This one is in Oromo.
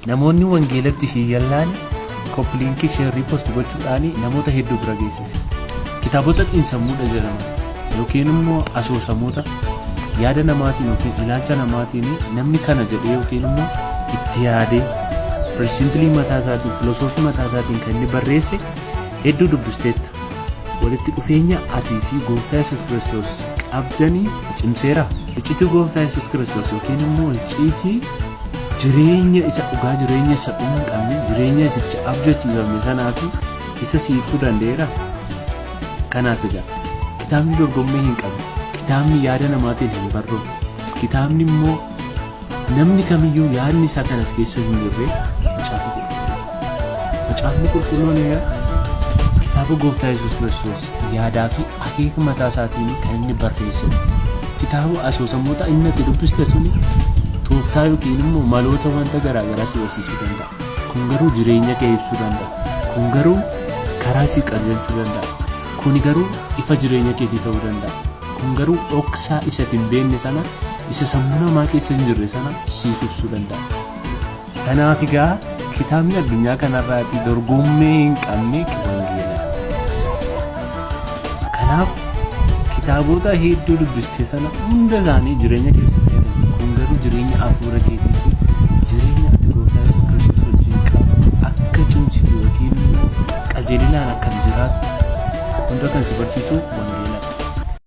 namoonni wangeelatti hiyyalaan koppiliinkii sheerrii poost gochuudhaan namoota hedduu bira geessise. Kitaabota xiinsammuudha jedhaman yookiin immoo asoosamoota yaada namaatiin yookiin ilaalcha namaatiin namni kana jedhee yookiin immoo itti yaadee pirinsipilii mataa isaatiin filosoofii mataa isaatiin kan inni barreesse hedduu dubbisteetta. Walitti dhufeenya atii fi gooftaa Yesuus Kiristoos qabdanii cimseera. Icciitii gooftaa Yesuus Kiristoos yookiin immoo icciitii jireenya isa dhugaa, jireenya isa dhumaa hin qabne, jireenya isicha abdachiifame sanaaf isa siibsuu danda'eera. Kanaaf egaa kitaabni dorgommii hin qabu. Kitaabni yaada namaatiin hin barreeffamu. Kitaabni immoo namni kamiyyuu yaadni isaa kanas keessa hin jirre Macaafni Qulqulluun kitaaba gooftaa Yesuus Kiristoos yaadaa fi akeeka mataa isaatiin kan inni barreesse. Kitaaba asoosamoota inni itti dubbiste suni tooftaa yookiin immoo maloota wanta garaagaraa si barsiisuu danda'a. Kun garuu jireenya kee ibsuu danda'a. Kun garuu karaa si qajeelchuu danda'a. Kun garuu ifa jireenya keetii ta'uu danda'a. Kun garuu dhoksaa isa hin beekne sana, isa sammuu namaa keessa hin jirre sana siif ibsuu danda'a. Kanaaf egaa kitaabni addunyaa kanarraati dorgommii hin qabne wangeela. Kanaaf kitaabota hedduu dubbiste sana hunda isaanii jireenya keessa fayyadamu. Kun garuu jireenya hafuura keetii fi jireenya ati gooftaa Yesuus Kiristoos wajjin qabu akka cimsitu yookiin qajeelinaan akka jiraatu hunda kan si barsiisu